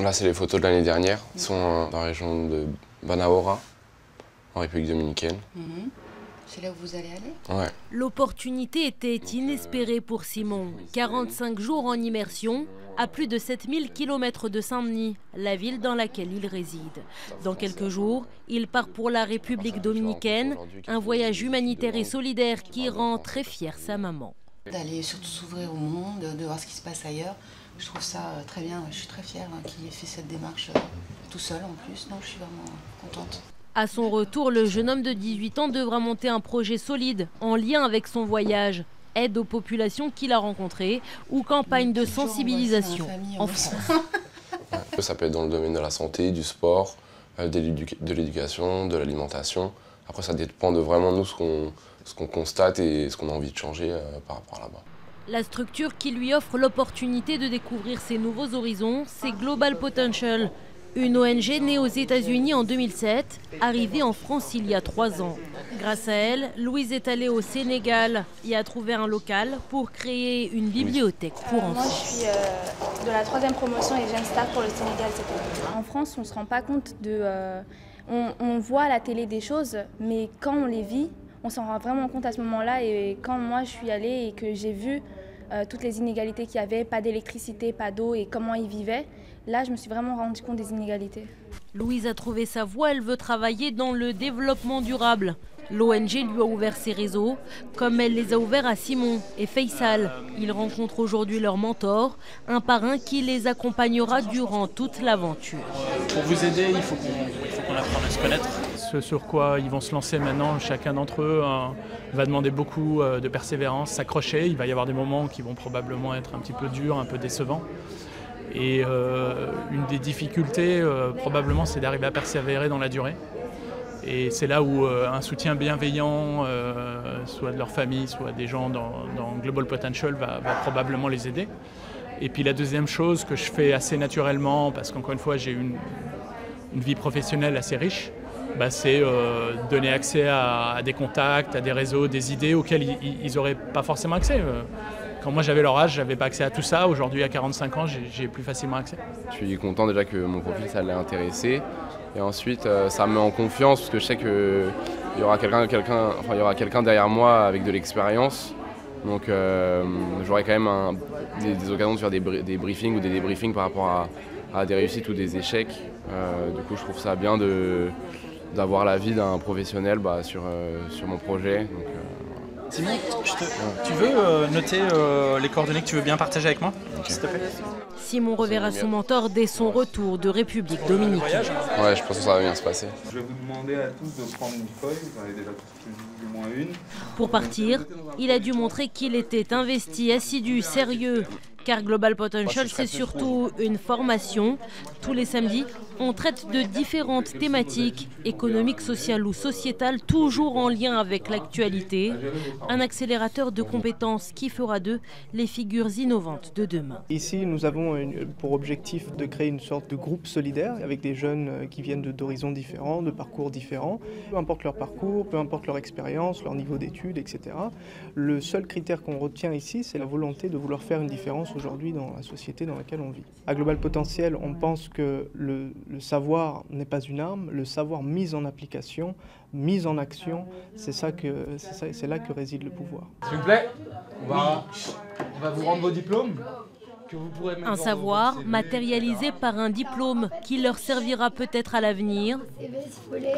Là, c'est les photos de l'année dernière. Ils sont dans la région de Banaora, en République dominicaine. C'est là où vous allez aller? Ouais. L'opportunité était inespérée pour Simon. 45 jours en immersion, à plus de 7000 km de Saint-Denis, la ville dans laquelle il réside. Dans quelques jours, il part pour la République dominicaine, un voyage humanitaire et solidaire qui rend très fière sa maman. D'aller surtout s'ouvrir au monde, de voir ce qui se passe ailleurs. Je trouve ça très bien, je suis très fière qu'il ait fait cette démarche tout seul en plus. Non, je suis vraiment contente. À son retour, le jeune homme de 18 ans devra monter un projet solide en lien avec son voyage. Aide aux populations qu'il a rencontrées ou campagne de sensibilisation en France. Ça peut être dans le domaine de la santé, du sport, de l'éducation, de l'alimentation. Après, ça dépend de vraiment nous ce qu'on constate et ce qu'on a envie de changer par rapport à là-bas. La structure qui lui offre l'opportunité de découvrir ses nouveaux horizons, c'est Global Potential, une ONG née aux États-Unis en 2007, arrivée en France il y a 3 ans. Grâce à elle, Louise est allée au Sénégal et a trouvé un local pour créer une bibliothèque pour enfants. Moi, je suis de la 3e promotion et Jeune Star pour le Sénégal cette année. En France, on ne se rend pas compte de... on voit à la télé des choses, mais quand on les vit, on s'en rend vraiment compte à ce moment-là. Et quand moi, je suis allée et que j'ai vu toutes les inégalités qu'il y avait, pas d'électricité, pas d'eau et comment ils vivaient, là, je me suis vraiment rendu compte des inégalités. Louise a trouvé sa voie, elle veut travailler dans le développement durable. L'ONG lui a ouvert ses réseaux, comme elle les a ouverts à Simon et Faisal. Ils rencontrent aujourd'hui leur mentor, un parrain qui les accompagnera durant toute l'aventure. Pour vous aider, il faut qu'on apprenne à se connaître. Ce sur quoi ils vont se lancer maintenant, chacun d'entre eux va demander beaucoup de persévérance, s'accrocher. Il va y avoir des moments qui vont probablement être un petit peu durs, un peu décevants. Et une des difficultés, probablement, c'est d'arriver à persévérer dans la durée. Et c'est là où un soutien bienveillant, soit de leur famille, soit des gens dans Global Potential, va probablement les aider. Et puis la deuxième chose que je fais assez naturellement, parce qu'encore une fois, j'ai une vie professionnelle assez riche, c'est donner accès à des contacts, à des réseaux, des idées auxquelles ils n'auraient pas forcément accès. Quand moi j'avais leur âge, j'avais pas accès à tout ça. Aujourd'hui, à 45 ans, j'ai plus facilement accès. Je suis content déjà que mon profil, ça l'ait intéressé. Et ensuite, ça me met en confiance parce que je sais qu'il y aura quelqu'un derrière moi avec de l'expérience. Donc j'aurai quand même des occasions de faire des briefings ou des débriefings par rapport à des réussites ou des échecs. Du coup, je trouve ça bien d'avoir l'avis d'un professionnel sur mon projet. Donc, Simon, tu veux noter les coordonnées que tu veux bien partager avec moi, s'il te plaît? Simon reverra son mentor dès son retour de République dominicaine. Ouais, je pense que ça va bien se passer. Je vais vous demander à tous de prendre une feuille, vous en avez déjà tous au moins une. Pour partir, il a dû montrer qu'il était investi, assidu, sérieux. Car Global Potential, c'est surtout une formation. Tous les samedis, on traite de différentes thématiques, économiques, sociales ou sociétales, toujours en lien avec l'actualité. Un accélérateur de compétences qui fera d'eux les figures innovantes de demain. Ici, nous avons pour objectif de créer une sorte de groupe solidaire avec des jeunes qui viennent d'horizons différents, de parcours différents. Peu importe leur parcours, peu importe leur expérience, leur niveau d'études, etc. Le seul critère qu'on retient ici, c'est la volonté de vouloir faire une différence aujourd'hui dans la société dans laquelle on vit. À Global Potential, on pense que le savoir n'est pas une arme, le savoir mis en application, mis en action, c'est là que réside le pouvoir. S'il vous plaît, on va vous rendre vos diplômes. Que vous pourrez mettre Un savoir matérialisé par un diplôme qui leur servira peut-être à l'avenir. CV, si vous voulez,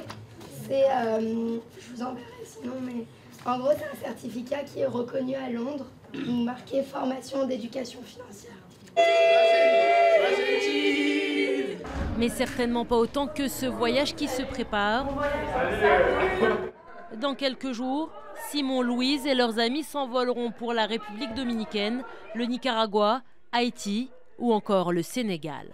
c'est, je vous enverrai sinon, mais en gros, c'est un certificat qui est reconnu à Londres, marqué formation d'éducation financière. Mais certainement pas autant que ce voyage qui se prépare. Dans quelques jours, Simon, Louise et leurs amis s'envoleront pour la République dominicaine, le Nicaragua, Haïti ou encore le Sénégal.